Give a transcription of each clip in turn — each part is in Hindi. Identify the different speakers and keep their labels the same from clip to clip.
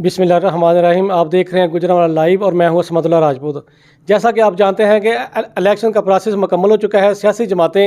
Speaker 1: बिस्मिल्लाहिर्रहमानिर्रहीम। आप देख रहे हैं गुजरांवाला लाइव और मैं हूं असमतुल्लाह राजपूत। जैसा कि आप जानते हैं कि इलेक्शन का प्रोसेस मुकम्मल हो चुका है। सियासी जमातें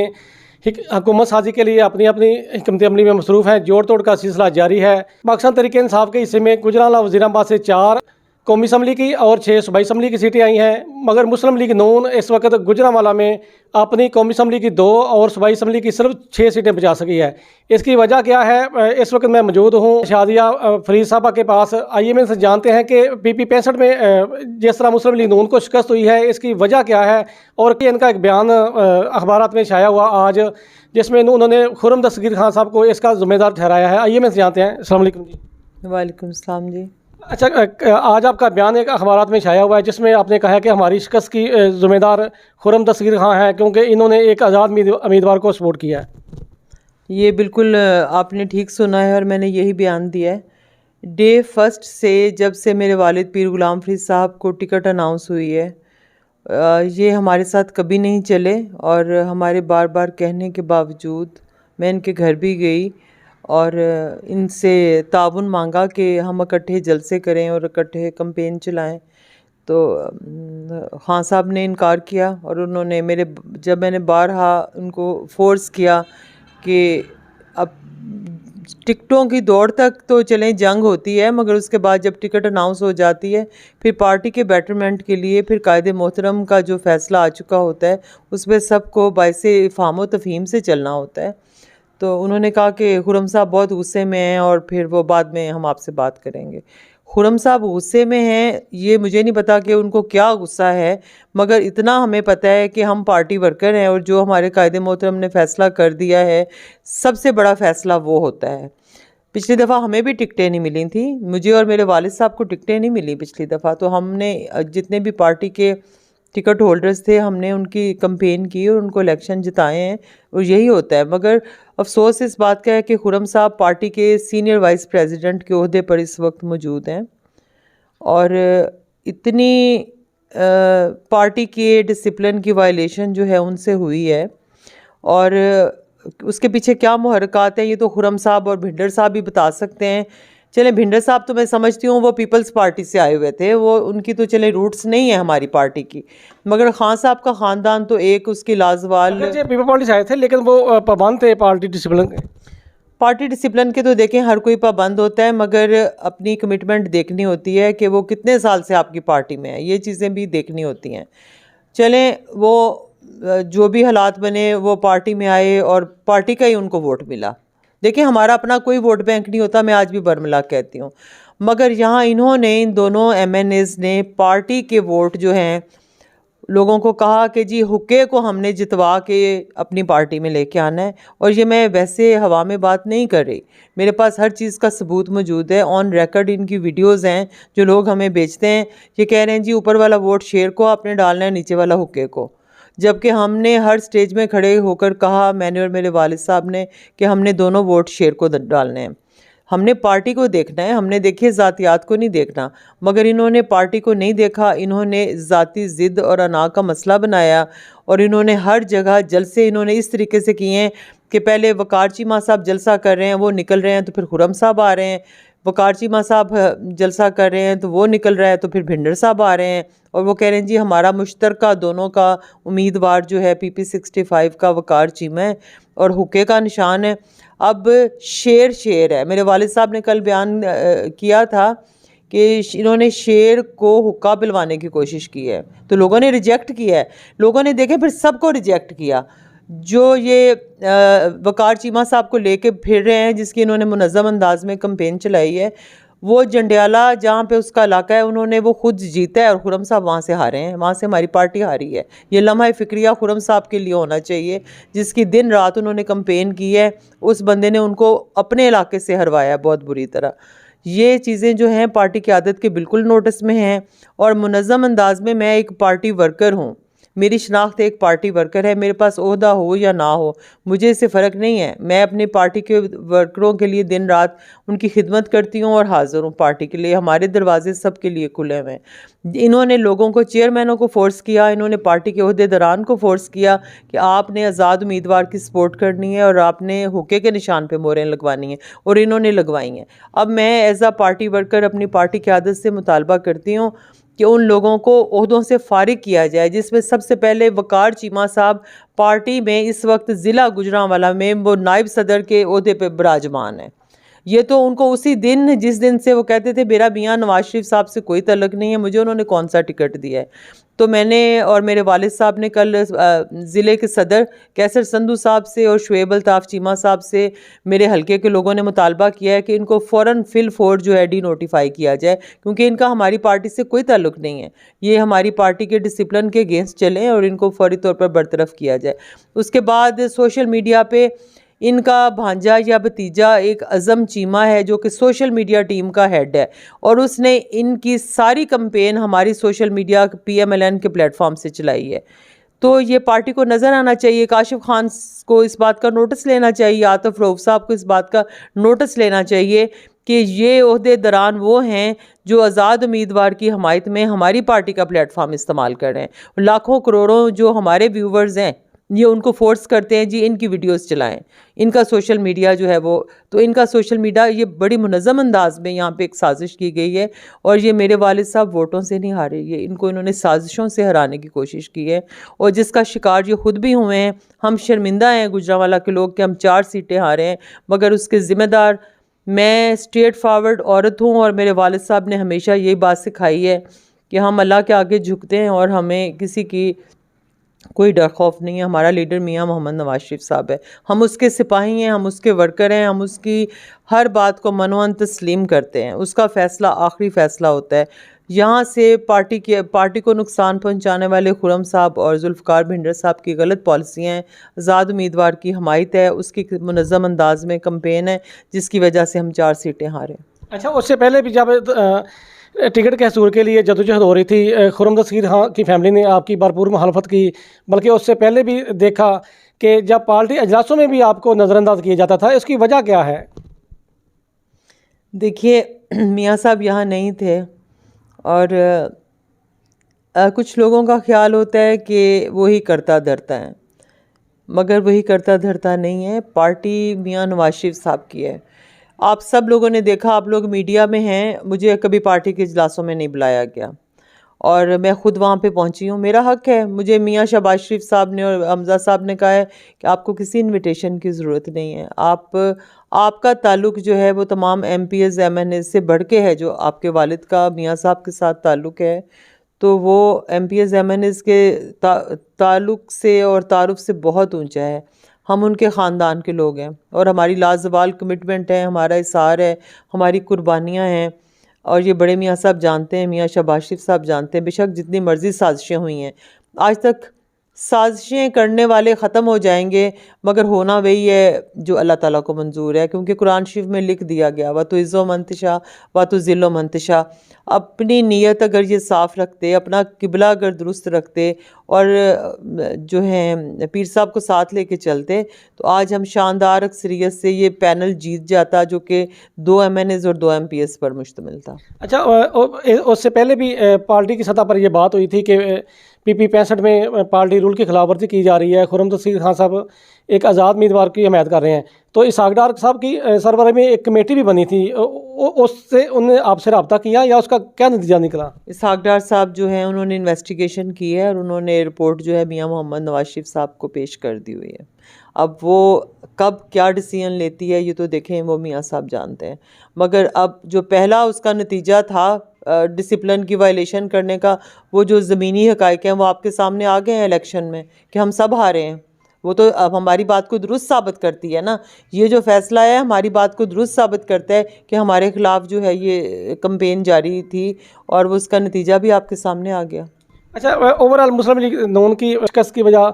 Speaker 1: हुकूमत साजी के लिए अपनी अपनी हिकमत अमली में मसरूफ़ हैं। जोड़ तोड़ का सिलसिला जारी है। पाकिस्तान तहरीक इंसाफ के हिस्से में गुजरांवाला वज़ीराबाद से 4 कौमी असम्बली की और 6 सूबाई असम्बली की सीटें आई हैं, मगर मुस्लिम लीग नून इस वक्त गुजरांवाला में अपनी कौमी असम्बली की 2 और सूबाई असम्बली की सिर्फ 6 सीटें बचा सकी है। इसकी वजह क्या है? इस वक्त मैं मौजूद हूँ शादिया फरीद साहबा के पास। आइए मैं इनसे जानते हैं कि PP 65 में जिस तरह मुस्लिम लीग नून को शिकस्त हुई है, इसकी वजह क्या है। और कि इनका एक बयान अखबारात में छाया हुआ आज, जिसमें उन्होंने खुर्रम दस्तगीर खान साहब को इसका जिम्मेदार ठहराया है। आइए मैं इनसे जानते हैं। अस्सलाम वालेकुम जी।
Speaker 2: वालेकुम सलाम जी।
Speaker 1: अच्छा, आज आपका बयान एक अखबारात में छाया हुआ है, जिसमें आपने कहा है कि हमारी शिकस्त की ज़िम्मेदार खुर्रम दस्तगीर खान है, क्योंकि इन्होंने एक आज़ाद उम्मीदवार को सपोर्ट किया है।
Speaker 2: ये बिल्कुल आपने ठीक सुना है और मैंने यही बयान दिया है। डे फर्स्ट से जब से मेरे वालिद पीर गुलाम फरीद साहब को टिकट अनाउंस हुई है, ये हमारे साथ कभी नहीं चले और हमारे बार बार कहने के बावजूद मैं इनके घर भी गई और इनसे ताउन मांगा कि हम इकट्ठे जलसे करें और इकट्ठे कैंपेन चलाएं। तो खान साहब ने इनकार किया और उन्होंने जब मैंने बारहा उनको फोर्स किया कि अब टिकटों की दौड़ तक तो चलें, जंग होती है, मगर उसके बाद जब टिकट अनाउंस हो जाती है फिर पार्टी के बेटरमेंट के लिए फिर कायदे मोहतरम का जो फ़ैसला आ चुका होता है उसमें सबको बायसे फ़ाहम व तफ़हीम से चलना होता है। तो उन्होंने कहा कि खुर्रम साहब बहुत गुस्से में हैं और फिर वो बाद में हम आपसे बात करेंगे। खुर्रम साहब गुस्से में हैं, ये मुझे नहीं पता कि उनको क्या गुस्सा है, मगर इतना हमें पता है कि हम पार्टी वर्कर हैं और जो हमारे कायदे मोहतरम ने फ़ैसला कर दिया है, सबसे बड़ा फ़ैसला वो होता है। पिछली दफ़ा हमें भी टिकटें नहीं मिली थी, मुझे और मेरे वालिद साहब को टिकटें नहीं मिली पिछली दफ़ा, तो हमने जितने भी पार्टी के टिकट होल्डर्स थे हमने उनकी कैंपेन की और उनको इलेक्शन जिताए हैं और यही होता है। मगर अफसोस इस बात का है कि खुर्रम साहब पार्टी के सीनियर वाइस प्रेसिडेंट के ओहदे पर इस वक्त मौजूद हैं और इतनी पार्टी के डिसिप्लिन की वायलेशन जो है उनसे हुई है और उसके पीछे क्या मुहर्रकात हैं ये तो खुर्रम साहब और भिंडर साहब भी बता सकते हैं। चलें, भिंडर साहब तो मैं समझती हूँ वो पीपल्स पार्टी से आए हुए थे, वो उनकी तो चलें रूट्स नहीं है हमारी पार्टी की, मगर खान साहब का ख़ानदान तो एक उसकी लाजवाल
Speaker 1: पीपल पार्टी से आए थे, लेकिन वो पाबंद थे पार्टी डिसिप्लिन के।
Speaker 2: पार्टी डिसिप्लिन के तो देखें हर कोई पाबंद होता है, मगर अपनी कमिटमेंट देखनी होती है कि वो कितने साल से आपकी पार्टी में है, ये चीज़ें भी देखनी होती हैं। चलें, वो जो भी हालात बने वो पार्टी में आए और पार्टी का ही उनको वोट मिला। देखिए, हमारा अपना कोई वोट बैंक नहीं होता, मैं आज भी बरमला कहती हूँ, मगर यहाँ इन्होंने इन दोनों MNAs ने पार्टी के वोट जो हैं लोगों को कहा कि जी हुक्के को हमने जितवा के अपनी पार्टी में लेके आना है। और ये मैं वैसे हवा में बात नहीं कर रही, मेरे पास हर चीज़ का सबूत मौजूद है, ऑन रिकॉर्ड इनकी वीडियोस हैं जो लोग हमें बेचते हैं। ये कह रहे हैं जी ऊपर वाला वोट शेर को आपने डालना है, नीचे वाला हुक्के को, जबकि हमने हर स्टेज में खड़े होकर कहा, मैंने और मेरे वालिद साहब ने, कि हमने दोनों वोट शेर को डालने हैं। हमने पार्टी को देखना है, हमने देखिए ज़ातियात को नहीं देखना। मगर इन्होंने पार्टी को नहीं देखा, इन्होंने ज़ाती ज़िद और अना का मसला बनाया और इन्होंने हर जगह जलसे इन्होंने इस तरीके से किए हैं कि पहले वकार चीमा साहब जलसा कर रहे हैं, वो निकल रहे हैं, तो फिर खुर्रम साहब आ रहे हैं। वकार चीमा साहब जलसा कर रहे हैं तो वो निकल रहा है, तो फिर भिंडर साहब आ रहे हैं और वो कह रहे हैं जी हमारा मुश्तरका दोनों का उम्मीदवार जो है PP 65 का वकार चीमा है और हुक्के का निशान है। अब शेर है। मेरे वालिद साहब ने कल बयान किया था कि इन्होंने शेर को हुक्का पिलवाने की कोशिश की है, तो लोगों ने रिजेक्ट किया है। लोगों ने देखे फिर सबको रिजेक्ट किया। जो ये वकार चीमा साहब को लेके फिर रहे हैं, जिसकी इन्होंने मुनज़्ज़म अंदाज में कैंपेन चलाई है, वो जंडियाला जहाँ पे उसका इलाका है उन्होंने वो खुद जीता है और खुर्रम साहब वहाँ से हारे हैं, वहाँ से हमारी पार्टी हारी है। ये लम्हा फ़िक्रिया खुर्रम साहब के लिए होना चाहिए, जिसकी दिन रात उन्होंने कैंपेन की है। उस बंदे ने उनको अपने इलाके से हरवाया बहुत बुरी तरह। ये चीज़ें जो हैं पार्टी की आदत के बिल्कुल नोटिस में हैं और मुनज़्ज़म अंदाज में मैं एक पार्टी वर्कर हूँ, मेरी शनाख्त एक पार्टी वर्कर है, मेरे पास ओहदा हो या ना हो, मुझे इससे फ़र्क नहीं है। मैं अपनी पार्टी के वर्करों के लिए दिन रात उनकी खिदमत करती हूँ और हाज़िर हूँ पार्टी के लिए। हमारे दरवाजे सब के लिए खुले हुए हैं। इन्होंने लोगों को, चेयरमैनों को फ़ोर्स किया, इन्होंने पार्टी के ओहदेदारान को फ़ोर्स किया कि आपने आज़ाद उम्मीदवार की सपोर्ट करनी है और आपने हुक्के के निशान पे मोहरें लगवानी हैं, और इन्होंने लगवाई हैं। अब मैं एज़ आ पार्टी वर्कर अपनी पार्टी क़यादत से मुतालबा करती हूँ कि उन लोगों को ओहदों से फारिग किया जाए, जिसमें सबसे पहले वकार चीमा साहब पार्टी में इस वक्त ज़िला गुजरांवाला में वो नायब सदर के ओहदे पे विराजमान है। ये तो उनको उसी दिन, जिस दिन से वो कहते थे मेरा मियां नवाज शरीफ साहब से कोई तल्लुक़ नहीं है, मुझे उन्होंने कौन सा टिकट दिया है। तो मैंने और मेरे वालिद साहब ने कल ज़िले के सदर कैसर संधू साहब से और शुएब अल्ताफ़ चीमा साहब से, मेरे हलके के लोगों ने मुतालबा किया है कि इनको फ़ौरन फिल फोर जो है डी नोटिफाई किया जाए, क्योंकि इनका हमारी पार्टी से कोई ताल्लुक़ नहीं है। ये हमारी पार्टी के डिसिप्लिन के अगेंस्ट चलें और इनको फौरी तौर पर बरतरफ किया जाए। उसके बाद सोशल मीडिया पे इनका भांजा या भतीजा एक अज़म चीमा है जो कि सोशल मीडिया टीम का हेड है, और उसने इनकी सारी कैंपेन हमारी सोशल मीडिया PMLN के प्लेटफॉर्म से चलाई है। तो ये पार्टी को नज़र आना चाहिए, काशिफ खान को इस बात का नोटिस लेना चाहिए, आतिफ रऊफ साहब को इस बात का नोटिस लेना चाहिए कि ये ओहदेदारान वो हैं जो आज़ाद उम्मीदवार की हमायत में हमारी पार्टी का प्लेटफॉर्म इस्तेमाल कर रहे हैं। लाखों करोड़ों जो हमारे व्यूवर्स हैं, ये उनको फोर्स करते हैं जी इनकी वीडियोस चलाएं, इनका सोशल मीडिया जो है वो, तो इनका सोशल मीडिया ये बड़ी मुनज़्ज़म अंदाज में यहाँ पे एक साजिश की गई है। और ये मेरे वालिद साहब वोटों से नहीं हारे, ये इनको इन्होंने साजिशों से हराने की कोशिश की है, और जिसका शिकार ये खुद भी हुए हैं। हम शर्मिंदा हैं गुजरांवाला के लोग कि हम 4 सीटें हारे हैं, मगर उसके ज़िम्मेदार मैं स्ट्रेट फॉरवर्ड औरत हूँ, और मेरे वालिद साहब ने हमेशा यही बात सिखाई है कि हम अल्लाह के आगे झुकते हैं और हमें किसी की कोई डर खौफ नहीं है। हमारा लीडर मियां मोहम्मद नवाज शरीफ साहब है, हम उसके सिपाही हैं, हम उसके वर्कर हैं, हम उसकी हर बात को मनोअन तस्लीम करते हैं, उसका फ़ैसला आखिरी फ़ैसला होता है। यहाँ से पार्टी को नुकसान पहुँचाने वाले खुरम साहब और जुल्फ़कार भिंडर साहब की गलत पॉलिसियाँ हैं, आज़ाद उम्मीदवार की हमायत है, उसकी मुनज़्ज़म अंदाज में कैंपेन है, जिसकी वजह से हम 4 सीटें हारे।
Speaker 1: अच्छा, उससे पहले भी जब टिकट के हसूल के लिए जदोजहद हो रही थी, खुर्रम नसीर खां की फैमिली ने आपकी भरपूर मुखालफत की, बल्कि उससे पहले भी देखा कि जब पार्टी अजलासों में भी आपको नज़रअंदाज किया जाता था, इसकी वजह क्या है?
Speaker 2: देखिए, मियाँ साहब यहाँ नहीं थे, और कुछ लोगों का ख्याल होता है कि वही करता धरता है, मगर वही करता धरता नहीं है। पार्टी मियाँ नवाज शरीफ साहब की है। आप सब लोगों ने देखा, आप लोग मीडिया में हैं, मुझे कभी पार्टी के इजलासों में नहीं बुलाया गया, और मैं ख़ुद वहाँ पे पहुँची हूँ, मेरा हक़ है। मुझे मियाँ शहबाज शरीफ साहब ने और हमज़ा साहब ने कहा है कि आपको किसी इनविटेशन की ज़रूरत नहीं है, आपका ताल्लुक़ जो है वो तमाम MPs MNAs से बढ़ के है। जो आपके वालिद का मियाँ साहब के साथ ताल्लुक़ है, तो वो MPs MNAs के ताल्लुक़ से और तारुफ़ से बहुत ऊँचा है। हम उनके ख़ानदान के लोग हैं, और हमारी लाजवाल कमिटमेंट है, हमारा इसार है, हमारी कुर्बानियाँ हैं, और ये बड़े मियाँ साहब जानते हैं, मियाँ शहबाज शरीफ साहब जानते हैं। बेशक जितनी मर्ज़ी साजिशें हुई हैं, आज तक साजिशें करने वाले ख़त्म हो जाएंगे, मगर होना वही है जो अल्लाह ताला को मंजूर है, क्योंकि कुरान शरीफ में लिख दिया गया व तो इज़्ज़ो मंतशा व तो ज़िल्लो मंतशा। अपनी नीयत अगर ये साफ़ रखते, अपना किबला अगर दुरुस्त रखते, और जो है पीर साहब को साथ लेके चलते, तो आज हम शानदार अक्सरियत से ये पैनल जीत जाता, जो कि 2 MNAs और 2 MPs पर मुश्तमिल था।
Speaker 1: अच्छा, उससे पहले भी पार्टी की सतह पर यह बात हुई थी कि PP 65 में पार्टी रूल की खिलाफवर्जी की जा रही है, खुर्रम नसीर खां साहब एक आज़ाद उम्मीदवार की हमायत कर रहे हैं, तो इसहाक डार साहब की सरबराही में एक कमेटी भी बनी थी, उससे उन्होंने आपसे रब्ता किया या उसका क्या नतीजा निकला?
Speaker 2: इसहाक डार साहब जो हैं उन्होंने इन्वेस्टिगेशन की है, और उन्होंने रिपोर्ट जो है मियाँ मोहम्मद नवाज शरीफ साहब को पेश कर दी हुई है। अब वो कब क्या डिसीजन लेती है ये तो देखें, वो मियाँ साहब जानते हैं, मगर अब जो पहला उसका नतीजा था डिसिप्लिन की वायलेशन करने का, वो जो ज़मीनी हक़ाइक़ हैं वो आपके सामने आ गए हैं इलेक्शन में कि हम सब हारे हैं। वो तो अब हमारी बात को दुरुस्त साबित करती है ना, ये जो फ़ैसला है हमारी बात को दुरुस्त साबित करता है कि हमारे ख़िलाफ़ जो है ये कैंपेन जारी थी, और वो उसका नतीजा भी आपके सामने आ गया।
Speaker 1: अच्छा, ओवरऑल मुस्लिम लीग नून की शिकस्त की वजह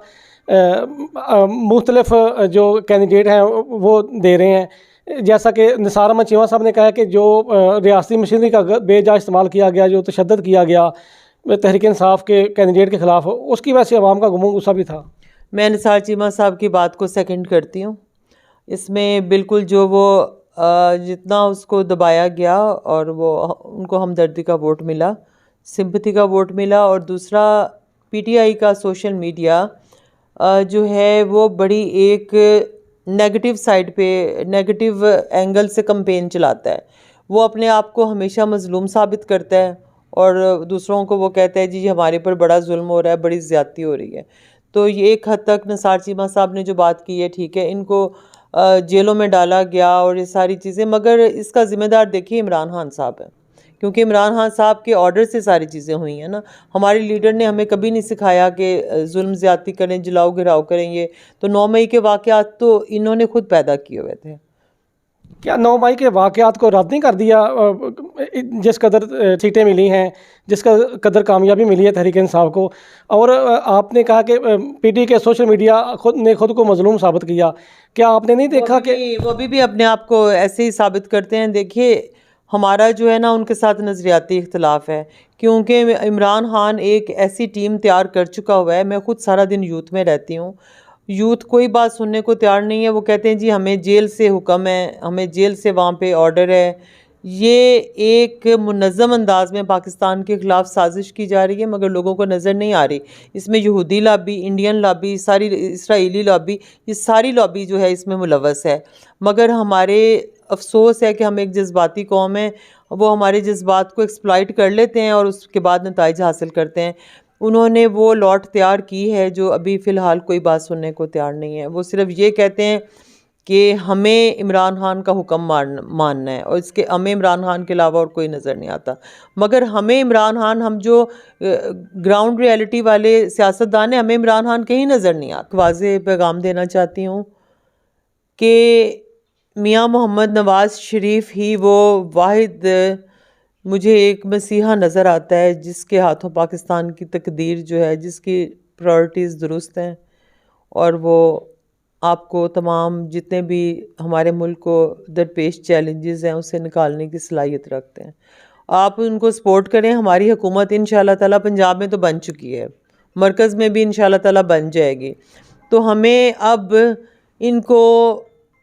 Speaker 1: मुख्तलिफ जो कैंडिडेट हैं वो दे रहे हैं, जैसा कि निसार अहमद चीमा साहब ने कहा कि जो रियासती मशीनरी का बेजा इस्तेमाल किया गया, जो तशद्दुद किया गया, तहरीक इंसाफ के कैंडिडेट के ख़िलाफ़, उसकी वजह से अवाम का गुस्सा भी था।
Speaker 2: मैं निसार चीमा साहब की बात को सेकंड करती हूँ। इसमें बिल्कुल जो वो जितना उसको दबाया गया और वो उनको हमदर्दी का वोट मिला, सिंपैथी का वोट मिला। और दूसरा पीटीआई का सोशल मीडिया जो है वो बड़ी एक नेगेटिव साइड पे, नेगेटिव एंगल से कैंपेन चलाता है। वो अपने आप को हमेशा मजलूम साबित करता है और दूसरों को वो कहता है जी हमारे पर बड़ा जुल्म हो रहा है, बड़ी ज़्यादती हो रही है। तो ये एक हद तक निसार चीमा साहब ने जो बात की है ठीक है, इनको जेलों में डाला गया और ये सारी चीज़ें, मगर इसका ज़िम्मेदार देखिए इमरान खान साहब है, क्योंकि इमरान खान साहब के ऑर्डर से सारी चीज़ें हुई हैं ना। हमारे लीडर ने हमें कभी नहीं सिखाया कि जुल्म ज़्यादती करें, जलाओ घिराव करें। ये तो 9 मई के वाक़यात तो इन्होंने खुद पैदा किए हुए थे।
Speaker 1: क्या 9 मई के वाक़यात को रद्द नहीं कर दिया? जिस कदर सीटें मिली हैं, जिस कदर कामयाबी मिली है तहरीक इंसाफ को, और आपने कहा कि पीटी के सोशल मीडिया खुद को मजलूम साबित किया, क्या आपने नहीं देखा कि
Speaker 2: वो भी अपने आप को ऐसे ही साबित करते हैं? देखिए हमारा जो है ना उनके साथ नज़रियाती इख्तलाफ है, क्योंकि इमरान खान एक ऐसी टीम तैयार कर चुका हुआ है। मैं खुद सारा दिन यूथ में रहती हूँ, यूथ कोई बात सुनने को तैयार नहीं है। वो कहते हैं जी हमें जेल से हुक्म है, हमें जेल से वहाँ पे ऑर्डर है। ये एक मुनज़्ज़म अंदाज में पाकिस्तान के ख़िलाफ़ साजिश की जा रही है, मगर लोगों को नज़र नहीं आ रही। इसमें यहूदी लॉबी, इंडियन लॉबी, सारी इसराइली लॉबी, ये सारी लॉबी जो है इसमें मुलव्वस है। मगर हमारे अफसोस है कि हम एक जज्बाती कौम है, वो हमारे जज्बात को एक्सप्लॉइट कर लेते हैं और उसके बाद नताइज हासिल करते हैं। उन्होंने वो लॉट तैयार की है जो अभी फ़िलहाल कोई बात सुनने को तैयार नहीं है। वो सिर्फ ये कहते हैं कि हमें इमरान खान का हुक्म मानना है, और इसके हमें इमरान खान के अलावा और कोई नज़र नहीं आता। मगर हमें इमरान खान, हम जो ग्राउंड रियलिटी वाले सियासतदान हैं, हमें इमरान खान कहीं नज़र नहीं आता। वाज़ेह पैगाम देना चाहती हूँ कि मियाँ मोहम्मद नवाज़ शरीफ ही वो वाहिद मुझे एक मसीहा नज़र आता है जिसके हाथों पाकिस्तान की तकदीर जो है, जिसकी प्रायोरिटीज़ दुरुस्त हैं, और वो आपको तमाम जितने भी हमारे मुल्क को दरपेश चैलेंजेस हैं उससे निकालने की सलाहियत रखते हैं। आप उनको सपोर्ट करें। हमारी हुकूमत इंशाल्लाह ताला पंजाब में तो बन चुकी है, मरकज़ में भी इंशाल्लाह ताला बन जाएगी। तो हमें अब इनको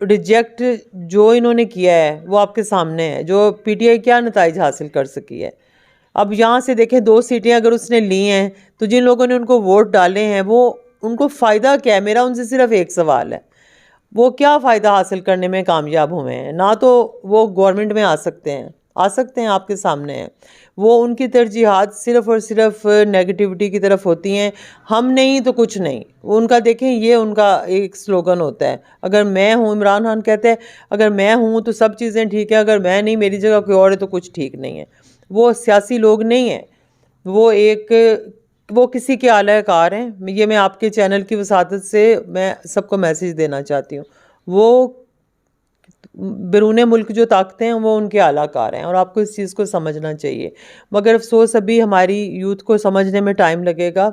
Speaker 2: रिजेक्ट जो इन्होंने किया है वो आपके सामने है, जो पीटीआई क्या नताइज हासिल कर सकी है। अब यहाँ से देखें 2 सीटें अगर उसने ली हैं तो जिन लोगों ने उनको वोट डाले हैं वो उनको फ़ायदा क्या है? मेरा उनसे सिर्फ एक सवाल है, वो क्या फ़ायदा हासिल करने में कामयाब हुए हैं? ना तो वो गवर्नमेंट में आ सकते हैं, आपके सामने हैं। वो उनकी तरजीहात सिर्फ़ और सिर्फ नेगेटिविटी की तरफ होती हैं, हम नहीं तो कुछ नहीं। उनका देखें, ये उनका एक स्लोगन होता है, अगर मैं हूँ, इमरान खान कहते हैं अगर मैं हूँ तो सब चीज़ें ठीक है, अगर मैं नहीं, मेरी जगह कोई और है तो कुछ ठीक नहीं है। वो सियासी लोग नहीं हैं, वो किसी के आला कार हैं। ये मैं आपके चैनल की वसातत से मैं सबको मैसेज देना चाहती हूँ। वो बैरून मुल्क जो ताकतें हैं वो उनके आला कार हैं, और आपको इस चीज़ को समझना चाहिए। मगर अफसोस अभी हमारी यूथ को समझने में टाइम लगेगा,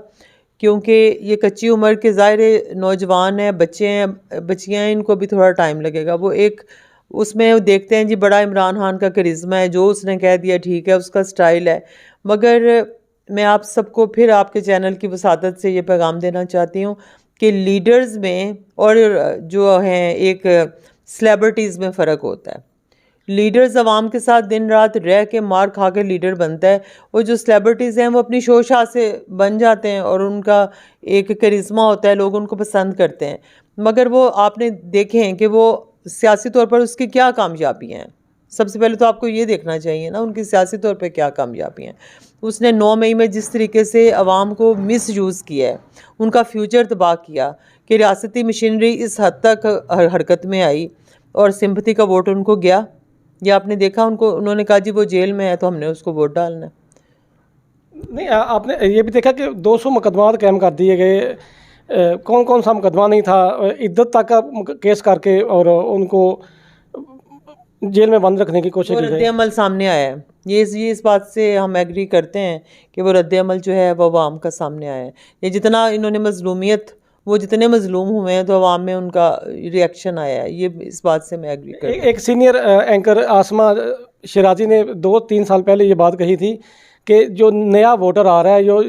Speaker 2: क्योंकि ये कच्ची उम्र के ज़ाहिर नौजवान हैं, बच्चे हैं, बच्चियाँ हैं, इनको भी थोड़ा टाइम लगेगा। वो एक उसमें देखते हैं जी बड़ा इमरान खान का करिश्मा है, जो उसने कह दिया ठीक है, उसका स्टाइल है। मगर मैं आप सबको फिर आपके चैनल की वसातत से ये पैगाम देना चाहती हूँ कि लीडर्स में और जो हैं एक सेलिब्रिटीज़ में फ़र्क होता है। लीडर्स अवाम के साथ दिन रात रह के मार खा के लीडर बनता है, और जो सेलिब्रिटीज़ हैं वो अपनी शोशा से बन जाते हैं और उनका एक करिश्मा होता है, लोग उनको पसंद करते हैं। मगर वो आपने देखें कि वो सियासी तौर पर उसकी क्या कामयाबियाँ हैं। सबसे पहले तो आपको ये देखना चाहिए ना उनकी सियासी तौर पे क्या कामयाबी हैं। उसने 9 मई में जिस तरीके से अवाम को मिसयूज़ किया है, उनका फ्यूचर तबाह किया, कि रियासती मशीनरी इस हद तक हरकत में आई और सिंपैथी का वोट उनको गया। ये आपने देखा, उन्होंने कहा जी वो जेल में है तो हमने उसको वोट डालना है।
Speaker 1: नहीं, आपने ये भी देखा कि 200 मुकदमात कायम कर दिए गए। कौन कौन सा मुकदमा नहीं था, इद्दत तक का केस करके और उनको जेल में बंद रखने की कोशिश की गई।
Speaker 2: रद्द-ए-अमल सामने आया है। ये इस बात से हम एग्री करते हैं कि वो रद्द-ए-अमल जो है वो अवाम का सामने आया है। ये जितना इन्होंने मजलूमियत, वो जितने मजलूम हुए हैं तो अवाम में उनका रिएक्शन आया है, ये इस बात से मैं एग्री करती हूँ।
Speaker 1: एक सीनियर एंकर आसमा शिराजी ने 2-3 साल पहले ये बात कही थी कि जो नया वोटर आ रहा है, जो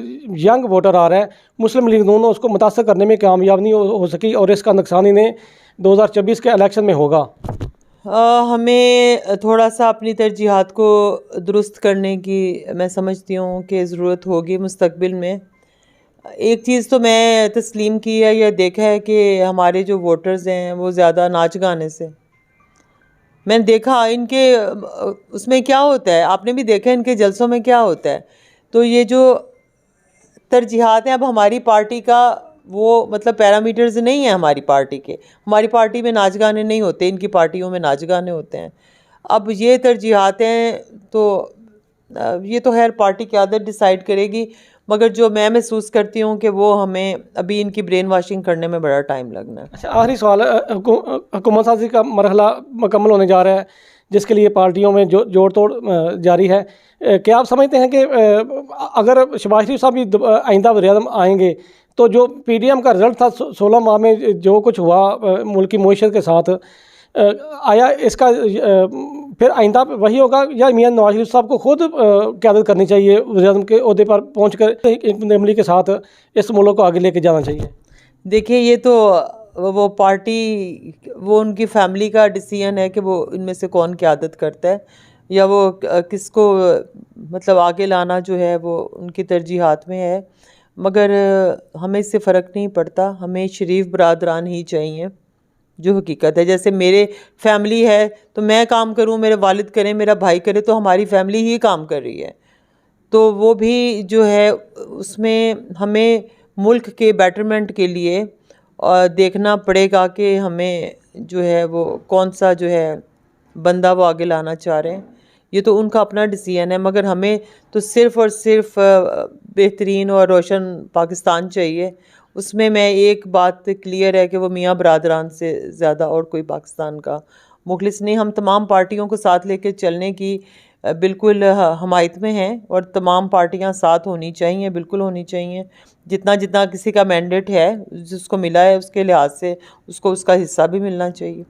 Speaker 1: यंग वोटर आ रहा है, मुस्लिम लीग नून उसको मुतासर करने में कामयाब नहीं हो सकी और इसका नुकसान इन्हें 2024 के इलेक्शन में होगा।
Speaker 2: हमें थोड़ा सा अपनी तरजीहात को दुरुस्त करने की मैं समझती हूँ कि ज़रूरत होगी मुस्तकबिल में। एक चीज़ तो मैं तस्लीम की है या देखा है कि हमारे जो वोटर्स हैं वो ज़्यादा नाच गाने से, मैंने देखा इनके उसमें क्या होता है, आपने भी देखा इनके जलसों में क्या होता है। तो ये जो तरजीहात हैं अब हमारी पार्टी का, वो मतलब पैरामीटर्स नहीं है हमारी पार्टी के। हमारी पार्टी में नाच गाने नहीं होते, इनकी पार्टियों में नाच गाने होते हैं। अब ये तरजीहात हैं तो ये तो खैर पार्टी क़यादत डिसाइड करेगी, मगर जो मैं महसूस करती हूँ कि वो हमें अभी इनकी ब्रेन वाशिंग करने में बड़ा टाइम लगना है।
Speaker 1: अच्छा, आखिरी सवाल है, हुकूमत साजी का मरहला मुकम्मल होने जा रहा है जिसके लिए पार्टियों में जोड़ तोड़ जारी है। क्या आप समझते हैं कि अगर शहबाज शरीफ साहब भी आइंदा वज़ीर-ए-आज़म आएंगे तो जो PDM का रिज़ल्ट था 16 माह में जो कुछ हुआ मुल्क की मईशत के साथ, आया इसका फिर आइंदा वही होगा या मियां नवाज शरीफ साहब को खुद क़यादत करनी चाहिए, वज़ीर-ए-आज़म के ओहदे पर पहुँच कर अमली के साथ इस मुल्क को आगे लेके जाना चाहिए?
Speaker 2: देखिए, ये तो वो पार्टी, वो उनकी फैमिली का डिसीजन है कि वो इनमें से कौन क़यादत करता है या वो किसको मतलब आगे लाना जो है वो उनकी तरजीहात में है। मगर हमें इससे फ़र्क नहीं पड़ता, हमें शरीफ बरादरान ही चाहिए, जो हकीकत है। जैसे मेरे फैमिली है तो मैं काम करूं, मेरे वालिद करें, मेरा भाई करे, तो हमारी फैमिली ही काम कर रही है। तो वो भी जो है उसमें हमें मुल्क के बेटरमेंट के लिए देखना पड़ेगा कि हमें जो है वो कौन सा जो है बंदा वो आगे लाना चाह रहे हैं। ये तो उनका अपना डिसीजन है, मगर हमें तो सिर्फ़ और सिर्फ बेहतरीन और रोशन पाकिस्तान चाहिए। उसमें मैं एक बात क्लियर है कि वो मियाँ बरादरान से ज़्यादा और कोई पाकिस्तान का मुखलिस नहीं। हम तमाम पार्टियों को साथ लेके चलने की बिल्कुल हमायत में हैं और तमाम पार्टियां साथ होनी चाहिए, बिल्कुल होनी चाहिए। जितना जितना किसी का मैंडेट है, जिसको मिला है उसके लिहाज से उसको उसका हिस्सा भी मिलना चाहिए।